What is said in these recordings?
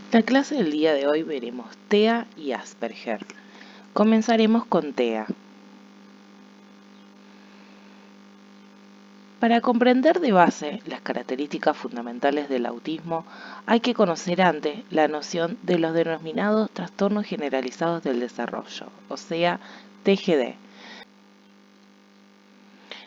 La clase del día de hoy veremos TEA y Asperger. Comenzaremos con TEA. Para comprender de base las características fundamentales del autismo, hay que conocer antes la noción de los denominados trastornos generalizados del desarrollo, o sea, TGD.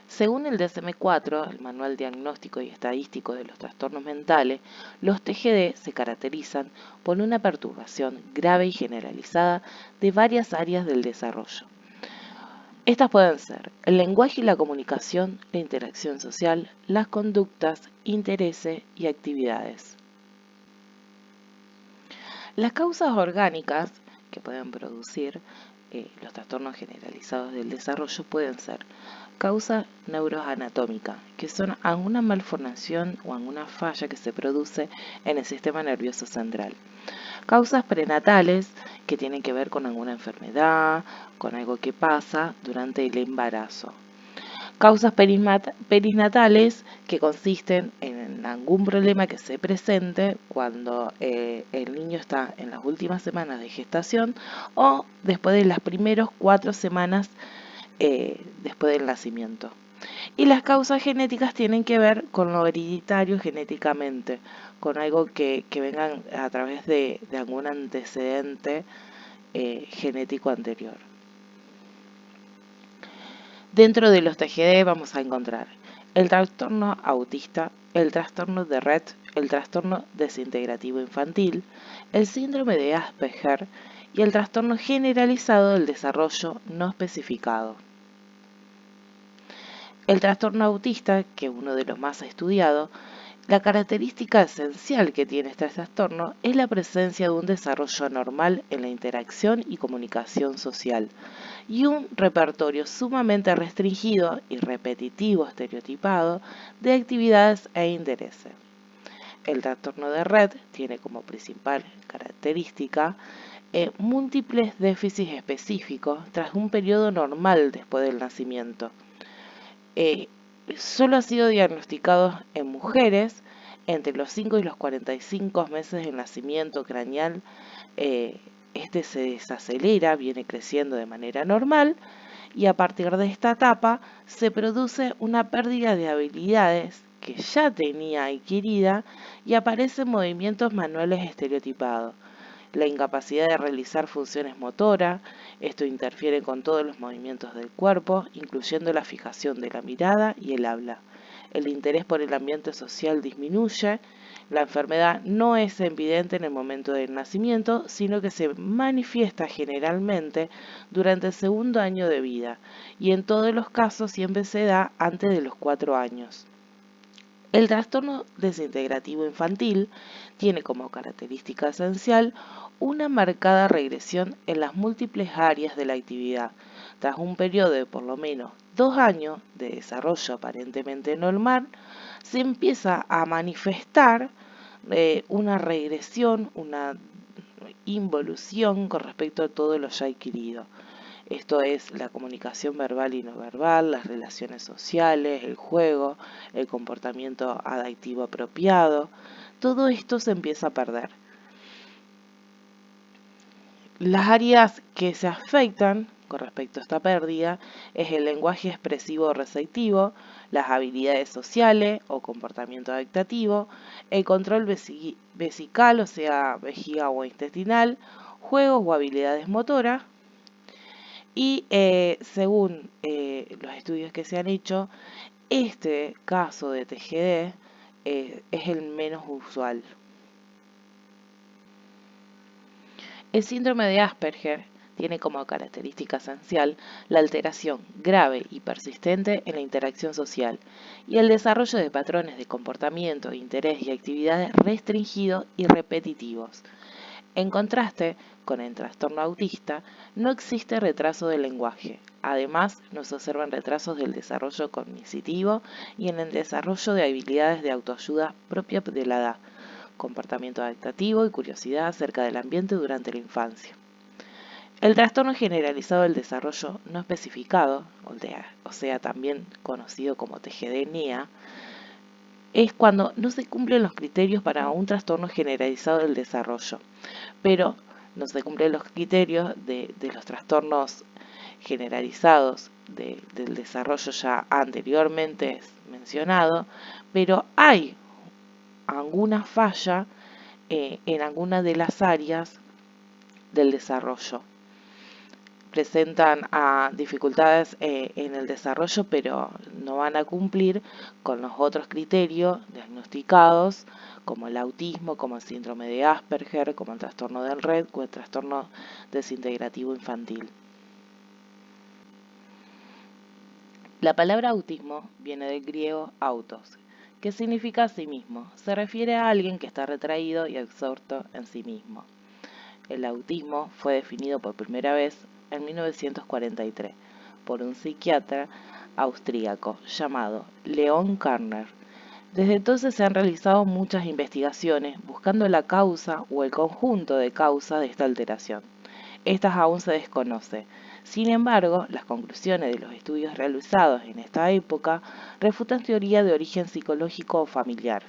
Según el DSM-4, el Manual Diagnóstico y Estadístico de los Trastornos Mentales, los TGD se caracterizan por una perturbación grave y generalizada de varias áreas del desarrollo. Estas pueden ser el lenguaje y la comunicación, la interacción social, las conductas, intereses y actividades. Las causas orgánicas que pueden producir los trastornos generalizados del desarrollo pueden ser causa neuroanatómica, que son alguna malformación o alguna falla que se produce en el sistema nervioso central. Causas prenatales, que tienen que ver con alguna enfermedad, con algo que pasa durante el embarazo. Causas perinatales, que consisten en algún problema que se presente cuando el niño está en las últimas semanas de gestación o después de las primeras 4 semanas después del nacimiento. Y las causas genéticas tienen que ver con lo hereditario genéticamente, con algo que vengan a través de algún antecedente genético anterior. Dentro de los TGD vamos a encontrar el trastorno autista, el trastorno de Rett, el trastorno desintegrativo infantil, el síndrome de Asperger y el trastorno generalizado del desarrollo no especificado. El trastorno autista, que es uno de los más estudiados, la característica esencial que tiene este trastorno es la presencia de un desarrollo anormal en la interacción y comunicación social y un repertorio sumamente restringido y repetitivo estereotipado de actividades e intereses. El trastorno de Rett tiene como principal característica múltiples déficits específicos tras un periodo normal después del nacimiento. Solo ha sido diagnosticado en mujeres entre los 5 y los 45 meses del nacimiento craneal. Este se desacelera, viene creciendo de manera normal y a partir de esta etapa se produce una pérdida de habilidades que ya tenía adquirida y aparecen movimientos manuales estereotipados. La incapacidad de realizar funciones motoras, esto interfiere con todos los movimientos del cuerpo, incluyendo la fijación de la mirada y el habla. El interés por el ambiente social disminuye, la enfermedad no es evidente en el momento del nacimiento, sino que se manifiesta generalmente durante el segundo año de vida y en todos los casos siempre se da antes de los 4 años. El trastorno desintegrativo infantil tiene como característica esencial una marcada regresión en las múltiples áreas de la actividad, tras un periodo de por lo menos 2 años de desarrollo aparentemente normal, se empieza a manifestar una regresión, una involución con respecto a todo lo ya adquirido. Esto es la comunicación verbal y no verbal, las relaciones sociales, el juego, el comportamiento adaptivo apropiado. Todo esto se empieza a perder. Las áreas que se afectan con respecto a esta pérdida es el lenguaje expresivo receptivo, las habilidades sociales o comportamiento adaptativo, el control vesical, o sea, vejiga o intestinal, juegos o habilidades motoras. Y según los estudios que se han hecho, este caso de TGD es el menos usual. El síndrome de Asperger tiene como característica esencial la alteración grave y persistente en la interacción social y el desarrollo de patrones de comportamiento, interés y actividades restringidos y repetitivos. En contraste con el trastorno autista, no existe retraso del lenguaje. Además, no se observan retrasos del desarrollo cognitivo y en el desarrollo de habilidades de autoayuda propias de la edad, comportamiento adaptativo y curiosidad acerca del ambiente durante la infancia. El trastorno generalizado del desarrollo no especificado, o sea, también conocido como TGD-NEA, es cuando no se cumplen los criterios para un trastorno generalizado del desarrollo, pero no se cumplen los criterios de los trastornos generalizados del desarrollo ya anteriormente mencionado, pero hay alguna falla en alguna de las áreas del desarrollo. Presentan dificultades en el desarrollo, pero no van a cumplir con los otros criterios diagnosticados, como el autismo, como el síndrome de Asperger, como el trastorno del Rett o el trastorno desintegrativo infantil. La palabra autismo viene del griego autos, que significa sí mismo. Se refiere a alguien que está retraído y absorto en sí mismo. El autismo fue definido por primera vez en 1943 por un psiquiatra austríaco llamado Leon Karner. Desde entonces se han realizado muchas investigaciones buscando la causa o el conjunto de causas de esta alteración. Estas aún se desconocen. Sin embargo, las conclusiones de los estudios realizados en esta época refutan teorías de origen psicológico o familiar.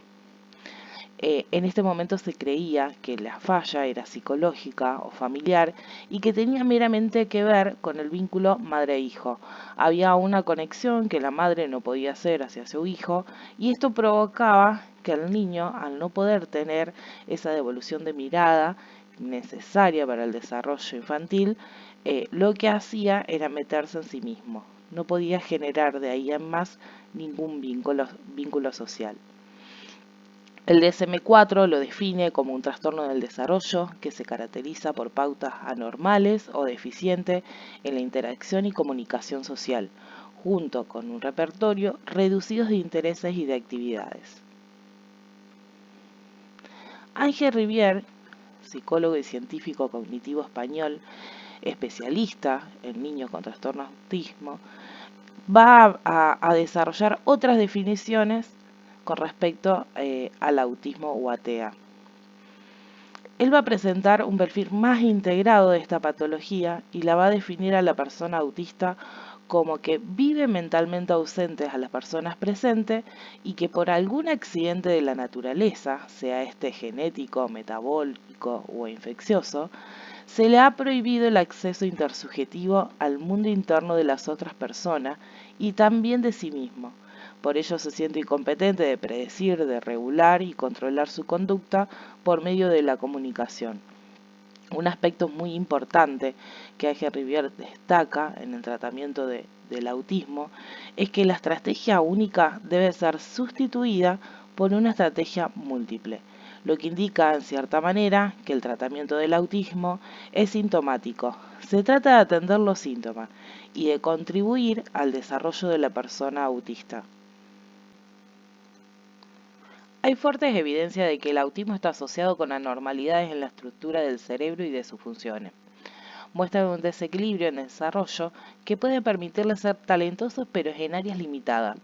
En este momento se creía que la falla era psicológica o familiar y que tenía meramente que ver con el vínculo madre-hijo. Había una conexión que la madre no podía hacer hacia su hijo y esto provocaba que el niño, al no poder tener esa devolución de mirada necesaria para el desarrollo infantil, lo que hacía era meterse en sí mismo. No podía generar de ahí en más ningún vínculo social. El DSM-4 lo define como un trastorno del desarrollo que se caracteriza por pautas anormales o deficientes en la interacción y comunicación social, junto con un repertorio reducido de intereses y de actividades. Ángel Rivière, psicólogo y científico cognitivo español, especialista en niños con trastorno de autismo, va a desarrollar otras definiciones con respecto al autismo o a TEA. Él va a presentar un perfil más integrado de esta patología y la va a definir a la persona autista como que vive mentalmente ausentes a las personas presentes y que por algún accidente de la naturaleza, sea este genético, metabólico o infeccioso, se le ha prohibido el acceso intersubjetivo al mundo interno de las otras personas y también de sí mismo. Por ello se siente incompetente de predecir, de regular y controlar su conducta por medio de la comunicación. Un aspecto muy importante que Ángel Rivière destaca en el tratamiento del autismo es que la estrategia única debe ser sustituida por una estrategia múltiple, lo que indica en cierta manera que el tratamiento del autismo es sintomático. Se trata de atender los síntomas y de contribuir al desarrollo de la persona autista. Hay fuertes evidencias de que el autismo está asociado con anormalidades en la estructura del cerebro y de sus funciones. Muestran un desequilibrio en el desarrollo que puede permitirles ser talentosos pero en áreas limitadas,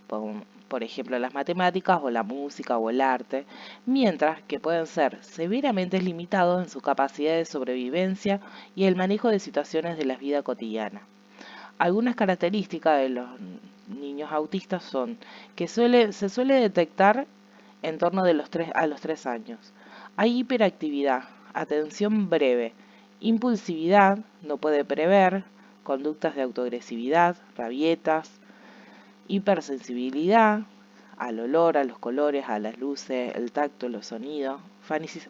por ejemplo las matemáticas o la música o el arte, mientras que pueden ser severamente limitados en su capacidad de sobrevivencia y el manejo de situaciones de la vida cotidiana. Algunas características de los niños autistas son que se suele detectar en torno de a los 3 años. Hay hiperactividad, atención breve, impulsividad, no puede prever, conductas de autoagresividad, rabietas, hipersensibilidad al olor, a los colores, a las luces, el tacto, los sonidos,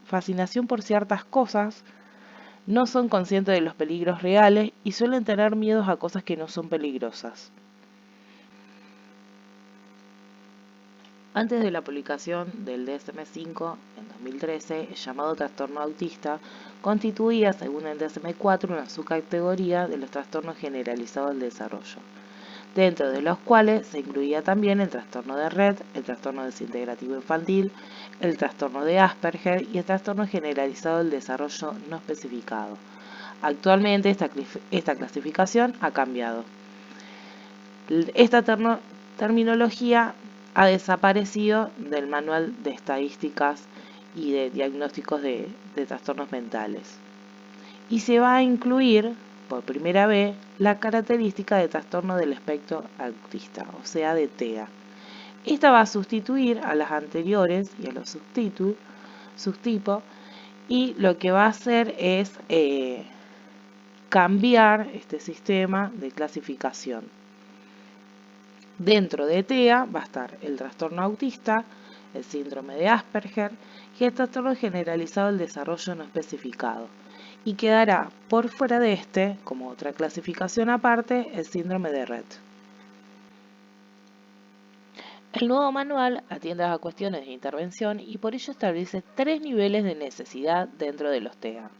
fascinación por ciertas cosas, no son conscientes de los peligros reales y suelen tener miedos a cosas que no son peligrosas. Antes de la publicación del DSM-5 en 2013, el llamado trastorno autista constituía, según el DSM-4, una subcategoría de los trastornos generalizados del desarrollo, dentro de los cuales se incluía también el trastorno de Rett, el trastorno desintegrativo infantil, el trastorno de Asperger y el trastorno generalizado del desarrollo no especificado. Actualmente esta clasificación ha cambiado. Esta terminología ha desaparecido del manual de estadísticas y de diagnósticos de trastornos mentales. Y se va a incluir por primera vez la característica de trastorno del espectro autista, o sea, de TEA. Esta va a sustituir a las anteriores y a los subtipos, y lo que va a hacer es cambiar este sistema de clasificación. Dentro de TEA va a estar el trastorno autista, el síndrome de Asperger y el trastorno generalizado del desarrollo no especificado. Y quedará por fuera de este, como otra clasificación aparte, el síndrome de Rett. El nuevo manual atiende a cuestiones de intervención y por ello establece 3 niveles de necesidad dentro de los TEA.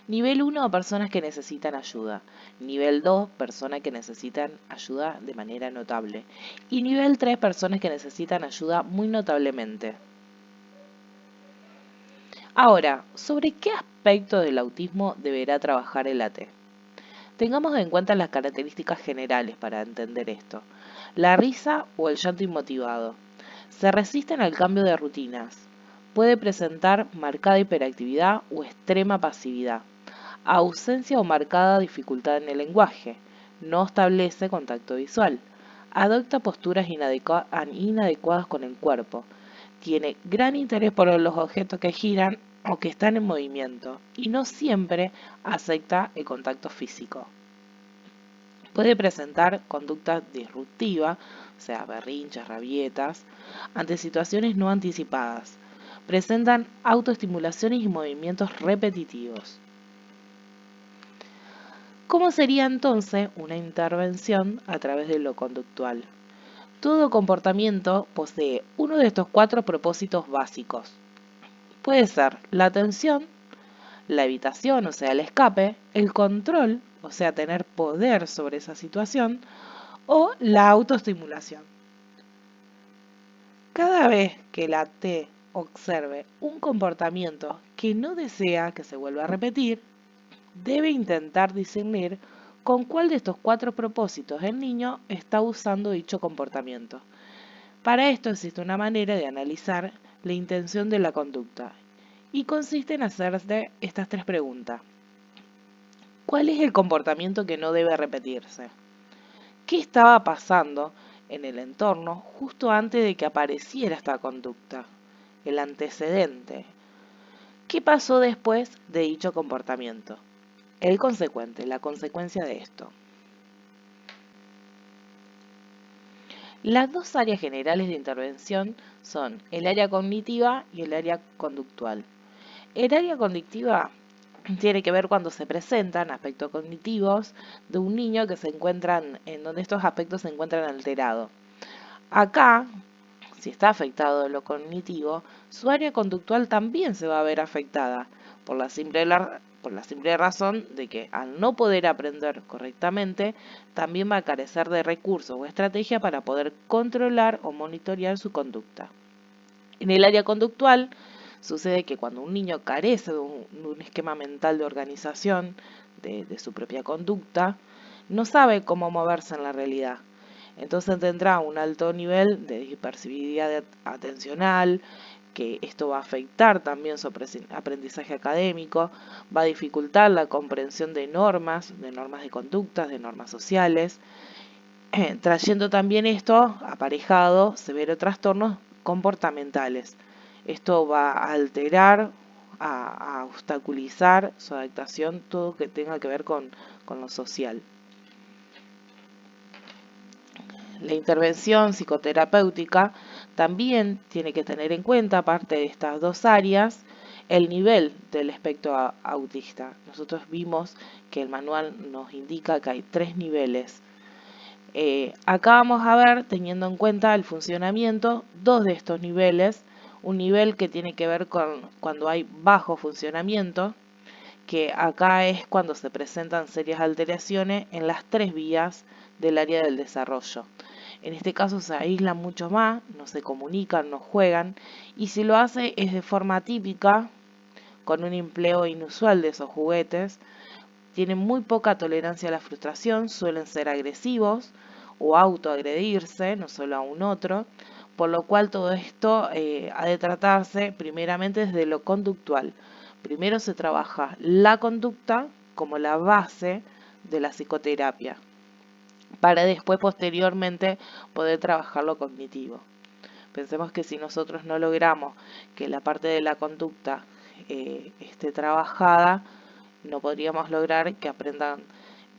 Nivel 1, personas que necesitan ayuda. Nivel 2, personas que necesitan ayuda de manera notable. Y nivel 3, personas que necesitan ayuda muy notablemente. Ahora, ¿sobre qué aspecto del autismo deberá trabajar el AT? Tengamos en cuenta las características generales para entender esto. La risa o el llanto inmotivado. Se resisten al cambio de rutinas. Puede presentar marcada hiperactividad o extrema pasividad. Ausencia o marcada dificultad en el lenguaje. No establece contacto visual. Adopta posturas inadecuadas con el cuerpo. Tiene gran interés por los objetos que giran o que están en movimiento y no siempre acepta el contacto físico. Puede presentar conductas disruptivas, o sea, berrinches, rabietas, ante situaciones no anticipadas. Presentan autoestimulaciones y movimientos repetitivos. ¿Cómo sería entonces una intervención a través de lo conductual? Todo comportamiento posee uno de estos 4 propósitos básicos. Puede ser la atención, la evitación, o sea, el escape, el control, o sea, tener poder sobre esa situación, o la autoestimulación. Cada vez que la T observe un comportamiento que no desea que se vuelva a repetir, debe intentar discernir con cuál de estos 4 propósitos el niño está usando dicho comportamiento. Para esto existe una manera de analizar la intención de la conducta y consiste en hacerse estas 3 preguntas. ¿Cuál es el comportamiento que no debe repetirse? ¿Qué estaba pasando en el entorno justo antes de que apareciera esta conducta? El antecedente. ¿Qué pasó después de dicho comportamiento? El consecuente, la consecuencia de esto. Las 2 áreas generales de intervención son el área cognitiva y el área conductual. El área cognitiva tiene que ver cuando se presentan aspectos cognitivos de un niño que se encuentran, en donde estos aspectos se encuentran alterados. Acá, si está afectado lo cognitivo, su área conductual también se va a ver afectada por la simple razón de que al no poder aprender correctamente, también va a carecer de recursos o estrategia para poder controlar o monitorear su conducta. En el área conductual, sucede que cuando un niño carece de un esquema mental de organización de su propia conducta, no sabe cómo moverse en la realidad. Entonces tendrá un alto nivel de hiperactividad atencional, que esto va a afectar también su aprendizaje académico, va a dificultar la comprensión de normas de conductas, de normas sociales, trayendo también esto aparejado severos trastornos comportamentales. Esto va a alterar, a obstaculizar su adaptación, todo que tenga que ver con lo social. La intervención psicoterapéutica también tiene que tener en cuenta, aparte de estas 2 áreas, el nivel del espectro autista. Nosotros vimos que el manual nos indica que hay 3 niveles. Acá vamos a ver, teniendo en cuenta el funcionamiento, 2 de estos niveles. Un nivel que tiene que ver con cuando hay bajo funcionamiento, que acá es cuando se presentan serias alteraciones en las 3 vías del área del desarrollo. En este caso se aíslan mucho más, no se comunican, no juegan, y si lo hace es de forma típica, con un empleo inusual de esos juguetes. Tienen muy poca tolerancia a la frustración, suelen ser agresivos o autoagredirse, no solo a un otro, por lo cual todo esto ha de tratarse primeramente desde lo conductual. Primero se trabaja la conducta como la base de la psicoterapia, para después posteriormente poder trabajar lo cognitivo. Pensemos que si nosotros no logramos que la parte de la conducta esté trabajada, no podríamos lograr que aprendan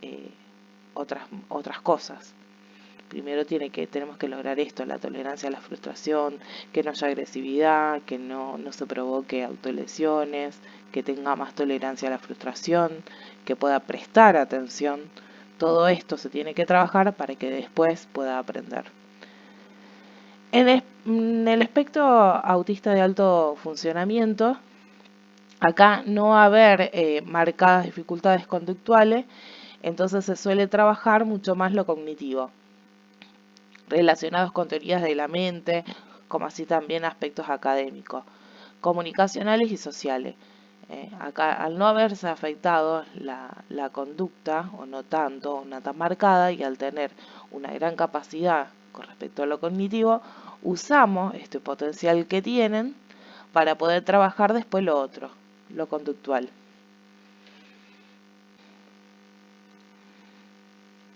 eh, otras cosas. Primero tenemos que lograr esto, la tolerancia a la frustración, que no haya agresividad, que no se provoque autolesiones, que tenga más tolerancia a la frustración, que pueda prestar atención. Todo esto se tiene que trabajar para que después pueda aprender. En el espectro autista de alto funcionamiento, acá no va a haber marcadas dificultades conductuales, entonces se suele trabajar mucho más lo cognitivo, relacionados con teorías de la mente, como así también aspectos académicos, comunicacionales y sociales. Acá, al no haberse afectado la conducta, o no tanto, o no tan marcada, y al tener una gran capacidad con respecto a lo cognitivo, usamos este potencial que tienen para poder trabajar después lo otro, lo conductual.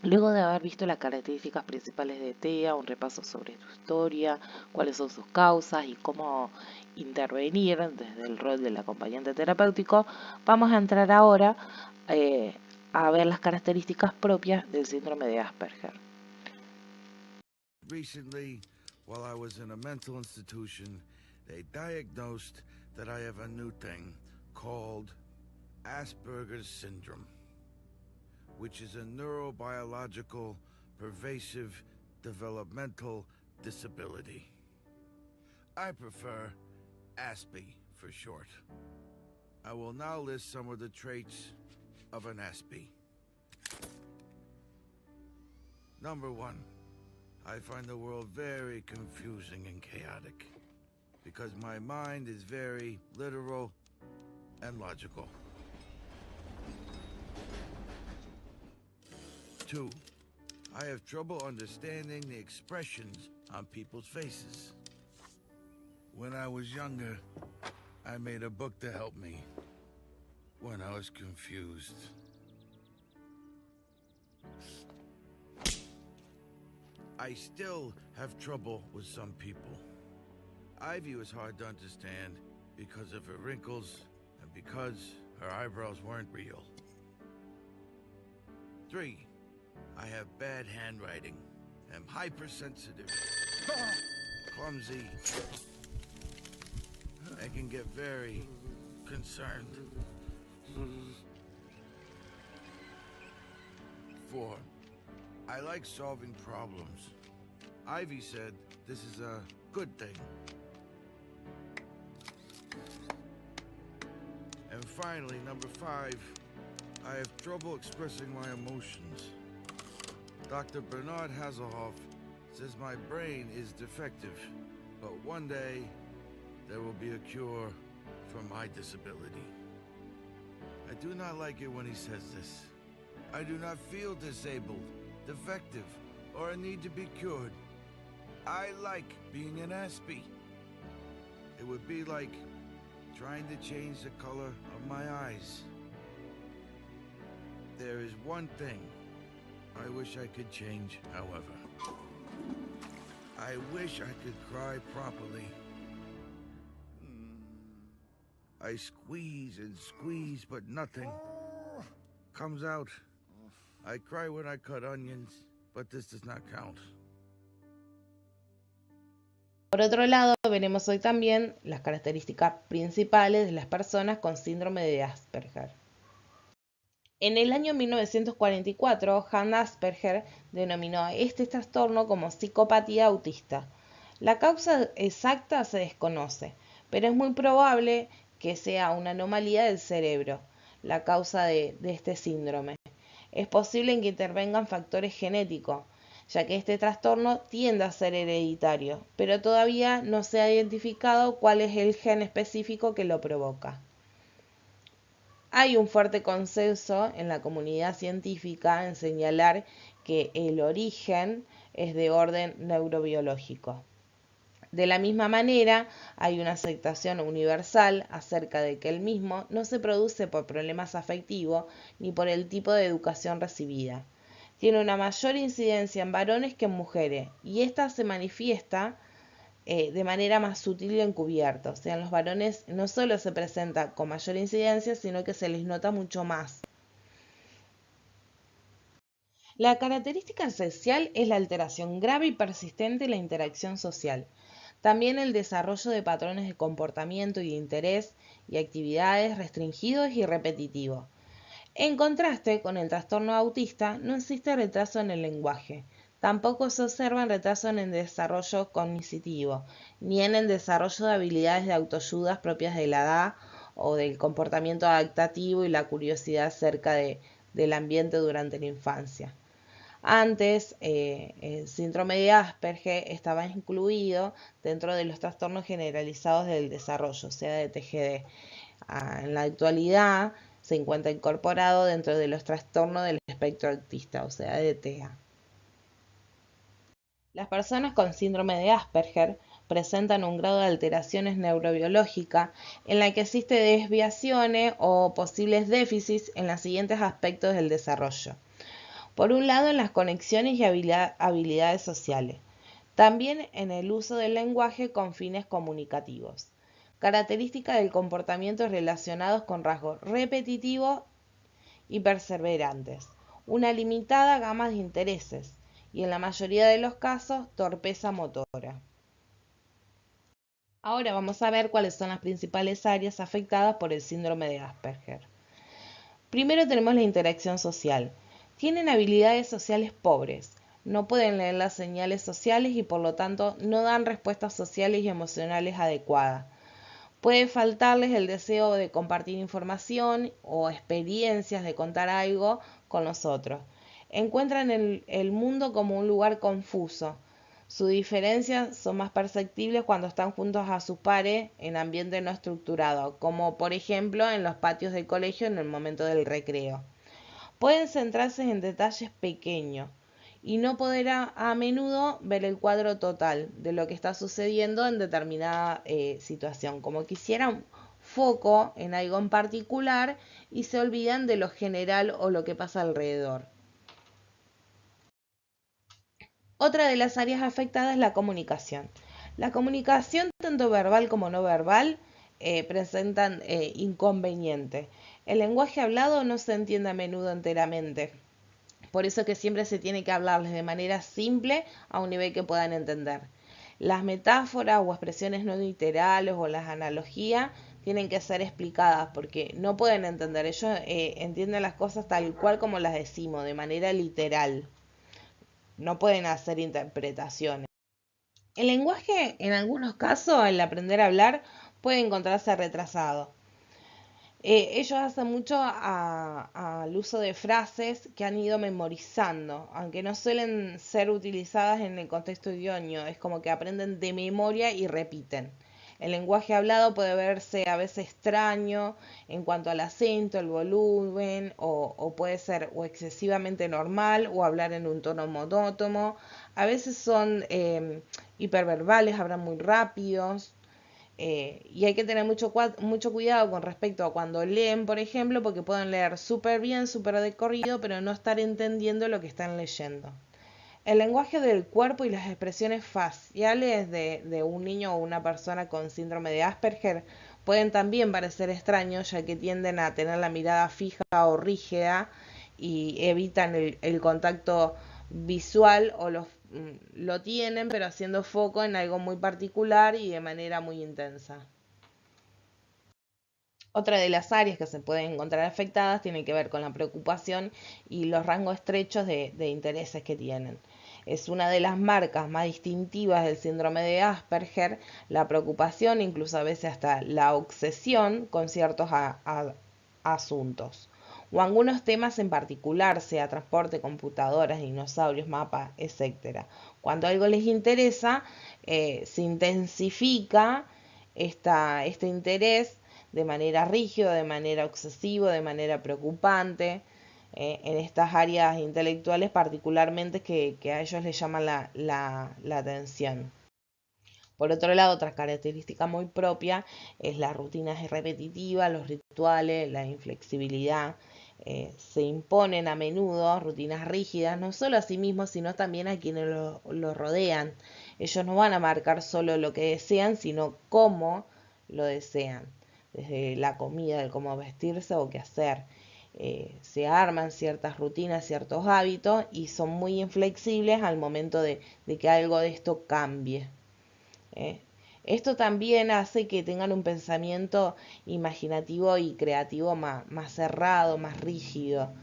Luego de haber visto las características principales de TEA, un repaso sobre su historia, cuáles son sus causas y cómo intervenir desde el rol del acompañante terapéutico, vamos a entrar ahora a ver las características propias del síndrome de Asperger. Recently, while I was in a mental institution, they diagnosed that I have a new thing called Asperger's syndrome, which is a neurobiological, pervasive, developmental disability. I prefer ASPE for short. I will now list some of the traits of an ASPE. Number 1. I find the world very confusing and chaotic because my mind is very literal and logical. 2. I have trouble understanding the expressions on people's faces. When I was younger, I made a book to help me when I was confused. I still have trouble with some people. Ivy was hard to understand because of her wrinkles and because her eyebrows weren't real. 3. I have bad handwriting, am hypersensitive, clumsy, and can get very concerned. 4. I like solving problems. Ivy said this is a good thing. And finally, number 5, I have trouble expressing my emotions. Dr. Bernard Hasselhoff says my brain is defective, but one day there will be a cure for my disability. I do not like it when he says this. I do not feel disabled, defective, or a need to be cured. I like being an ASPE. It would be like trying to change the color of my eyes. There is one thing I wish I could change, however. I wish I could cry properly. I squeeze and squeeze, but nothing comes out. I cry when I cut onions, but this does not count. Por otro lado, veremos hoy también las características principales de las personas con síndrome de Asperger. En el año 1944, Hannah Asperger denominó este trastorno como psicopatía autista. La causa exacta se desconoce, pero es muy probable que sea una anomalía del cerebro la causa de este síndrome. Es posible que intervengan factores genéticos, ya que este trastorno tiende a ser hereditario, pero todavía no se ha identificado cuál es el gen específico que lo provoca. Hay un fuerte consenso en la comunidad científica en señalar que el origen es de orden neurobiológico. De la misma manera, hay una aceptación universal acerca de que el mismo no se produce por problemas afectivos ni por el tipo de educación recibida. Tiene una mayor incidencia en varones que en mujeres, y esta se manifiesta de manera más sutil y encubierta. O sea, en los varones no solo se presenta con mayor incidencia, sino que se les nota mucho más. La característica esencial es la alteración grave y persistente en la interacción social. También el desarrollo de patrones de comportamiento y de interés y actividades restringidos y repetitivos. En contraste con el trastorno autista, no existe retraso en el lenguaje. Tampoco se observa retraso en el desarrollo cognitivo, ni en el desarrollo de habilidades de autoayuda propias de la edad o del comportamiento adaptativo y la curiosidad acerca del ambiente durante la infancia. Antes, el síndrome de Asperger estaba incluido dentro de los trastornos generalizados del desarrollo, o sea, de TGD. En la actualidad se encuentra incorporado dentro de los trastornos del espectro autista, o sea, de TEA. Las personas con síndrome de Asperger presentan un grado de alteraciones neurobiológicas en la que existe desviaciones o posibles déficits en los siguientes aspectos del desarrollo. Por un lado, en las conexiones y habilidades sociales. También en el uso del lenguaje con fines comunicativos. Características del comportamiento relacionados con rasgos repetitivos y perseverantes. Una limitada gama de intereses y en la mayoría de los casos torpeza motora. Ahora vamos a ver cuáles son las principales áreas afectadas por el síndrome de Asperger. Primero tenemos la interacción social. Tienen habilidades sociales pobres, no pueden leer las señales sociales y por lo tanto no dan respuestas sociales y emocionales adecuadas. Puede faltarles el deseo de compartir información o experiencias de contar algo con los otros. Encuentran el mundo como un lugar confuso. Sus diferencias son más perceptibles cuando están juntos a sus pares en ambiente no estructurado, como por ejemplo en los patios del colegio en el momento del recreo. Pueden centrarse en detalles pequeños y no poder a menudo ver el cuadro total de lo que está sucediendo en determinada situación, como quisieran foco en algo en particular y se olvidan de lo general o lo que pasa alrededor. Otra de las áreas afectadas es la comunicación. La comunicación, tanto verbal como no verbal, presentan inconvenientes. El lenguaje hablado no se entiende a menudo enteramente. Por eso que siempre se tiene que hablarles de manera simple a un nivel que puedan entender. Las metáforas o expresiones no literales o las analogías tienen que ser explicadas porque no pueden entender. Ellos entienden las cosas tal cual como las decimos, de manera literal. No pueden hacer interpretaciones. El lenguaje, en algunos casos, el aprender a hablar, puede encontrarse retrasado. Ellos hacen mucho al uso de frases que han ido memorizando, aunque no suelen ser utilizadas en el contexto idóneo, es como que aprenden de memoria y repiten. El lenguaje hablado puede verse a veces extraño en cuanto al acento, el volumen, o puede ser o excesivamente normal o hablar en un tono monótono. A veces son hiperverbales, hablan muy rápidos. Y hay que tener mucho cuidado con respecto a cuando leen, por ejemplo, porque pueden leer súper bien, súper de corrido, pero no estar entendiendo lo que están leyendo. El lenguaje del cuerpo y las expresiones faciales de un niño o una persona con síndrome de Asperger pueden también parecer extraños, ya que tienden a tener la mirada fija o rígida y evitan el contacto visual o lo tienen, pero haciendo foco en algo muy particular y de manera muy intensa. Otra de las áreas que se pueden encontrar afectadas tiene que ver con la preocupación y los rangos estrechos de intereses que tienen. Es una de las marcas más distintivas del síndrome de Asperger, la preocupación, incluso a veces hasta la obsesión con ciertos asuntos o algunos temas en particular, sea transporte, computadoras, dinosaurios, mapas, etc. Cuando algo les interesa, se intensifica este interés de manera rígida, de manera obsesiva, de manera preocupante, en estas áreas intelectuales particularmente que a ellos les llaman la atención. Por otro lado, otra característica muy propia es las rutinas repetitivas, los rituales, la inflexibilidad. Se imponen a menudo rutinas rígidas, no solo a sí mismos, sino también a quienes los rodean. Ellos no van a marcar solo lo que desean, sino cómo lo desean, desde la comida, el cómo vestirse o qué hacer. Se arman ciertas rutinas, ciertos hábitos y son muy inflexibles al momento de que algo de esto cambie. Esto también hace que tengan un pensamiento imaginativo y creativo más cerrado, más rígido,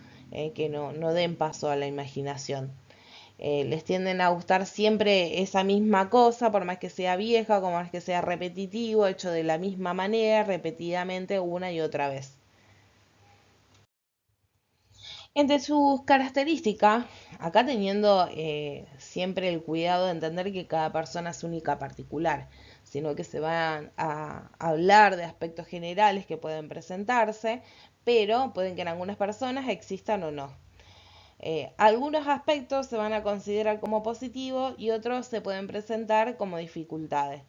que no den paso a la imaginación. Les tienden a gustar siempre esa misma cosa, por más que sea vieja, como más que sea repetitivo, hecho de la misma manera, repetidamente una y otra vez. Entre sus características, acá teniendo siempre el cuidado de entender que cada persona es única, particular, sino que se van a hablar de aspectos generales que pueden presentarse, pero pueden que en algunas personas existan o no. Algunos aspectos se van a considerar como positivos y otros se pueden presentar como dificultades.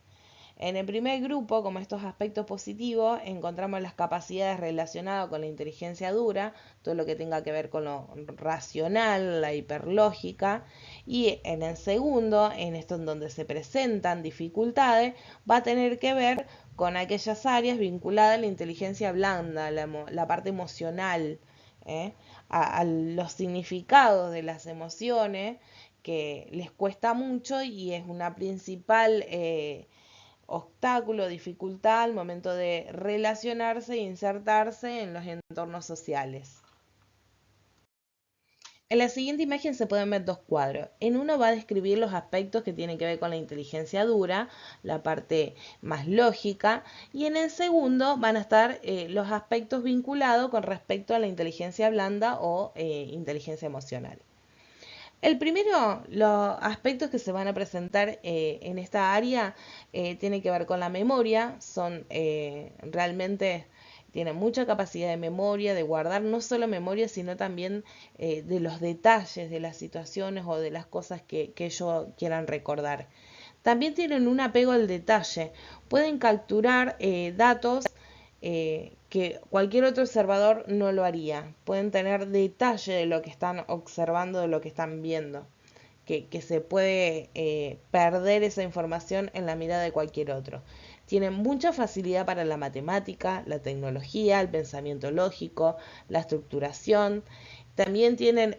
En el primer grupo, como estos aspectos positivos, encontramos las capacidades relacionadas con la inteligencia dura, todo lo que tenga que ver con lo racional, la hiperlógica, y en el segundo, en esto en donde se presentan dificultades, va a tener que ver con aquellas áreas vinculadas a la inteligencia blanda, la parte emocional, a los significados de las emociones, que les cuesta mucho y es una principal obstáculo, dificultad al momento de relacionarse e insertarse en los entornos sociales. En la siguiente imagen se pueden ver dos cuadros. En uno va a describir los aspectos que tienen que ver con la inteligencia dura, la parte más lógica, y en el segundo van a estar los aspectos vinculados con respecto a la inteligencia blanda o inteligencia emocional. El primero, los aspectos que se van a presentar en esta área tiene que ver con la memoria, son realmente tienen mucha capacidad de memoria, de guardar no solo memoria, sino también de los detalles de las situaciones o de las cosas que ellos quieran recordar. También tienen un apego al detalle, pueden capturar datos que cualquier otro observador no lo haría. Pueden tener detalle de lo que están observando, de lo que están viendo, que se puede perder esa información en la mirada de cualquier otro. Tienen mucha facilidad para la matemática, la tecnología, el pensamiento lógico, la estructuración. También tienen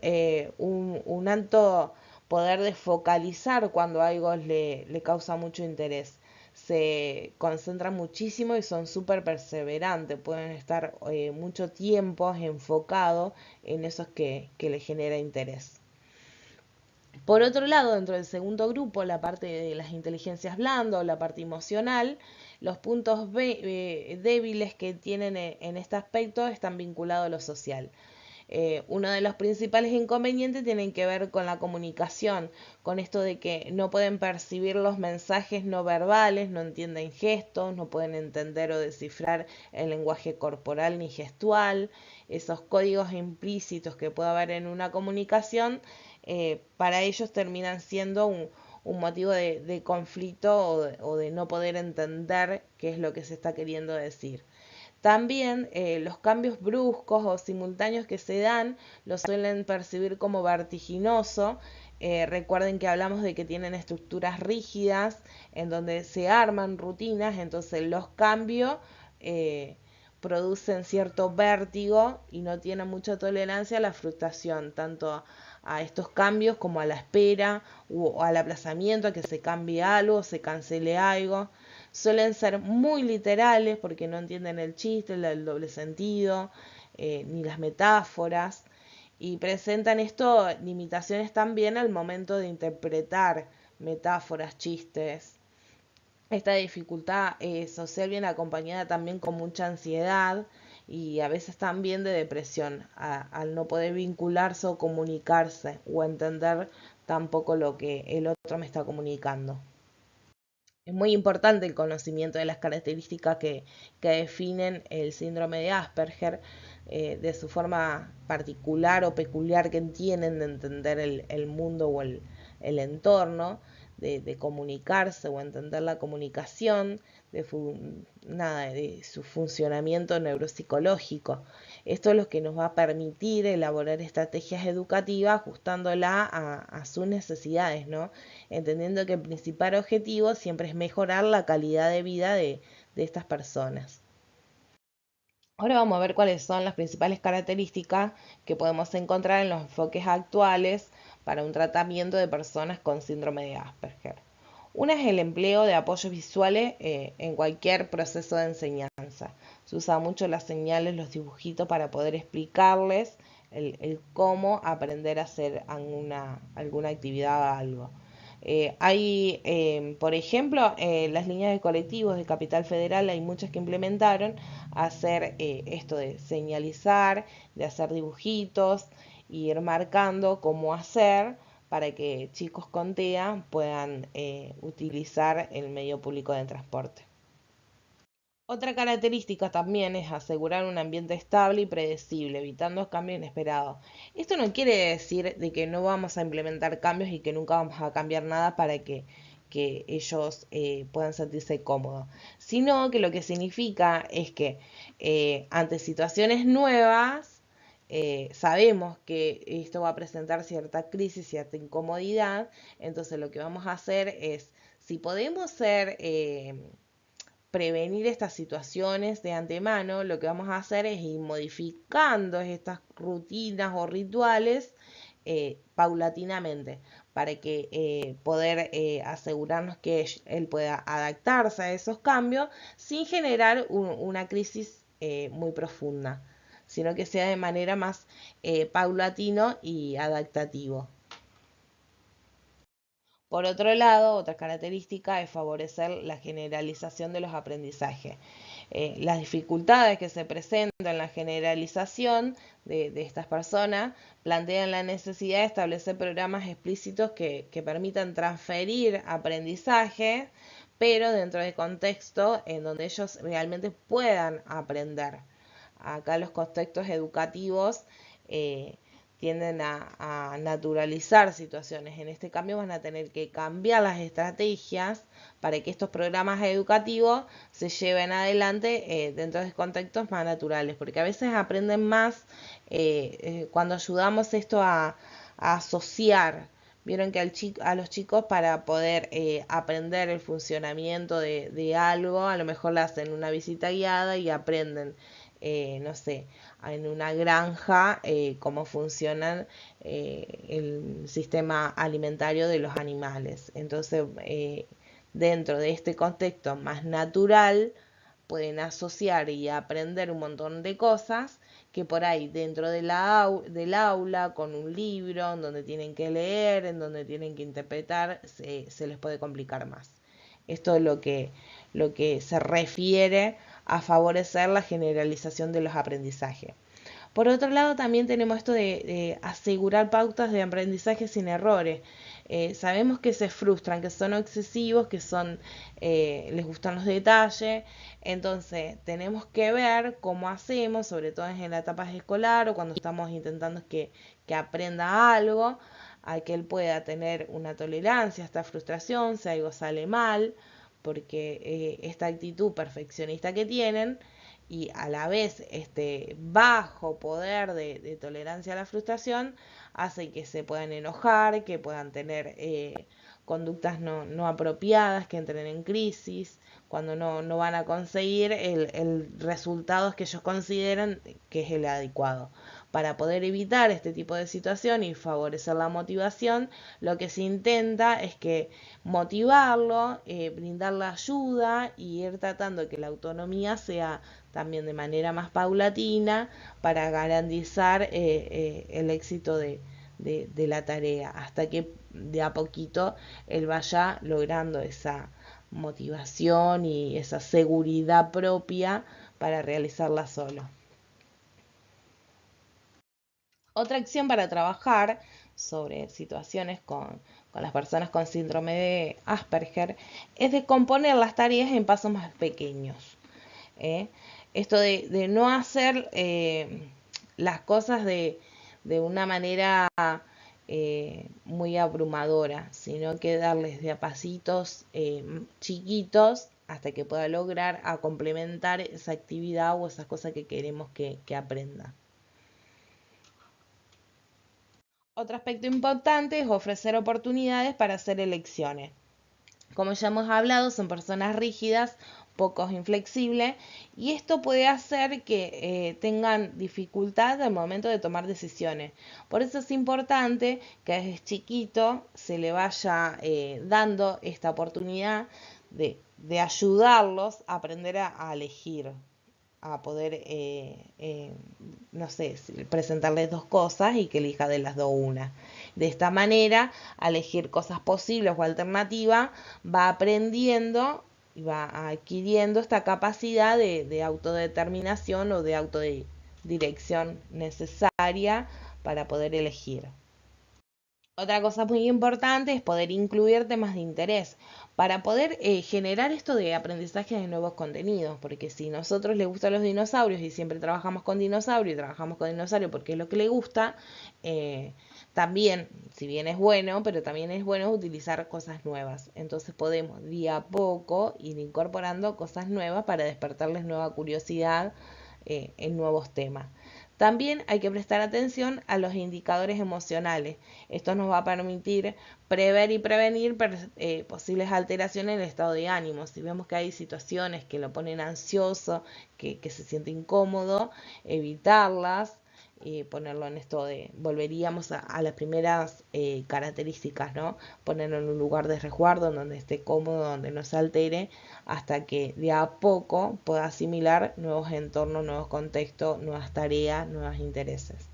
un alto poder de focalizar cuando algo le causa mucho interés. Se concentran muchísimo y son súper perseverantes, pueden estar mucho tiempo enfocados en esos que les genera interés. Por otro lado, dentro del segundo grupo, la parte de las inteligencias blandas o la parte emocional, los puntos débiles que tienen en este aspecto están vinculados a lo social. Uno de los principales inconvenientes tienen que ver con la comunicación, con esto de que no pueden percibir los mensajes no verbales, no entienden gestos, no pueden entender o descifrar el lenguaje corporal ni gestual, esos códigos implícitos que puede haber en una comunicación, para ellos terminan siendo un motivo de conflicto o de no poder entender qué es lo que se está queriendo decir. También los cambios bruscos o simultáneos que se dan los suelen percibir como vertiginoso. Recuerden que hablamos de que tienen estructuras rígidas en donde se arman rutinas, entonces los cambios producen cierto vértigo y no tienen mucha tolerancia a la frustración, tanto a estos cambios como a la espera o al aplazamiento, a que se cambie algo, se cancele algo. Suelen ser muy literales porque no entienden el chiste, el doble sentido, ni las metáforas, y presentan esto limitaciones también al momento de interpretar metáforas, chistes. Esta dificultad social viene acompañada también con mucha ansiedad y a veces también de depresión, al no poder vincularse o comunicarse o entender tampoco lo que el otro me está comunicando. Es muy importante el conocimiento de las características que definen el síndrome de Asperger, de su forma particular o peculiar que tienen de entender el mundo o el entorno. de comunicarse o entender la comunicación, de su funcionamiento neuropsicológico. Esto es lo que nos va a permitir elaborar estrategias educativas ajustándola a sus necesidades, ¿no? Entendiendo que el principal objetivo siempre es mejorar la calidad de vida de estas personas. Ahora vamos a ver cuáles son las principales características que podemos encontrar en los enfoques actuales para un tratamiento de personas con síndrome de Asperger. Una es el empleo de apoyos visuales en cualquier proceso de enseñanza. Se usa mucho las señales, los dibujitos para poder explicarles el cómo aprender a hacer alguna actividad o algo. Por ejemplo, las líneas de colectivos de Capital Federal, hay muchas que implementaron hacer esto de señalizar, de hacer dibujitos, y ir marcando cómo hacer para que chicos con TEA puedan utilizar el medio público de transporte. Otra característica también es asegurar un ambiente estable y predecible, evitando cambios inesperados. Esto no quiere decir de que no vamos a implementar cambios y que nunca vamos a cambiar nada para que ellos puedan sentirse cómodos, sino que lo que significa es que ante situaciones nuevas, sabemos que esto va a presentar cierta crisis, cierta incomodidad, entonces lo que vamos a hacer es, si podemos prevenir estas situaciones de antemano, lo que vamos a hacer es ir modificando estas rutinas o rituales paulatinamente para que poder asegurarnos que él pueda adaptarse a esos cambios sin generar una crisis muy profunda, sino que sea de manera más paulatino y adaptativo. Por otro lado, otra característica es favorecer la generalización de los aprendizajes. Las dificultades que se presentan en la generalización de estas personas plantean la necesidad de establecer programas explícitos que permitan transferir aprendizaje, pero dentro de contextos en donde ellos realmente puedan aprender. Acá los contextos educativos tienden a naturalizar situaciones. En este cambio van a tener que cambiar las estrategias para que estos programas educativos se lleven adelante dentro de contextos más naturales, porque a veces aprenden más cuando ayudamos esto a asociar. Vieron que a los chicos, para poder aprender el funcionamiento de algo, a lo mejor le hacen una visita guiada y aprenden, no sé, en una granja cómo funciona el sistema alimentario de los animales. Entonces, dentro de este contexto más natural, pueden asociar y aprender un montón de cosas que por ahí dentro del aula, con un libro, en donde tienen que leer, en donde tienen que interpretar, se les puede complicar más. Esto es lo que se refiere a favorecer la generalización de los aprendizajes. Por otro lado, también tenemos esto de asegurar pautas de aprendizaje sin errores. Sabemos que se frustran, que son excesivos, que les gustan los detalles. Entonces, tenemos que ver cómo hacemos, sobre todo en la etapa escolar o cuando estamos intentando que aprenda algo, a que él pueda tener una tolerancia a esta frustración, si algo sale mal, porque esta actitud perfeccionista que tienen y a la vez este bajo poder de tolerancia a la frustración hace que se puedan enojar, que puedan tener conductas no apropiadas, que entren en crisis, cuando no van a conseguir el resultado que ellos consideran que es el adecuado. Para poder evitar este tipo de situación y favorecer la motivación, lo que se intenta es que motivarlo, brindarle ayuda y ir tratando de que la autonomía sea también de manera más paulatina para garantizar el éxito de la tarea, hasta que de a poquito él vaya logrando esa motivación y esa seguridad propia para realizarla solo. Otra acción para trabajar sobre situaciones con las personas con síndrome de Asperger es de componer las tareas en pasos más pequeños. Esto de no hacer las cosas de una manera muy abrumadora, sino que darles de a pasitos chiquitos hasta que pueda lograr a complementar esa actividad o esas cosas que queremos que aprenda. Otro aspecto importante es ofrecer oportunidades para hacer elecciones. Como ya hemos hablado, son personas rígidas, pocos inflexibles, y esto puede hacer que tengan dificultad al momento de tomar decisiones. Por eso es importante que desde chiquito se le vaya dando esta oportunidad de ayudarlos a aprender a elegir, a poder, no sé, presentarles dos cosas y que elija de las dos una. De esta manera, al elegir cosas posibles o alternativas, va aprendiendo y va adquiriendo esta capacidad de autodeterminación o de autodirección necesaria para poder elegir. Otra cosa muy importante es poder incluir temas de interés para poder generar esto de aprendizaje de nuevos contenidos, porque si nosotros le gustan los dinosaurios y siempre trabajamos con dinosaurios y trabajamos con dinosaurios porque es lo que le gusta, también, si bien es bueno, pero también es bueno utilizar cosas nuevas. Entonces podemos día a poco ir incorporando cosas nuevas para despertarles nueva curiosidad en nuevos temas. También hay que prestar atención a los indicadores emocionales. Esto nos va a permitir prever y prevenir posibles alteraciones en el estado de ánimo. Si vemos que hay situaciones que lo ponen ansioso, que se siente incómodo, evitarlas. Ponerlo en esto de, volveríamos a las primeras características, ¿no? Ponerlo en un lugar de resguardo, donde esté cómodo, donde no se altere, hasta que de a poco pueda asimilar nuevos entornos, nuevos contextos, nuevas tareas, nuevos intereses.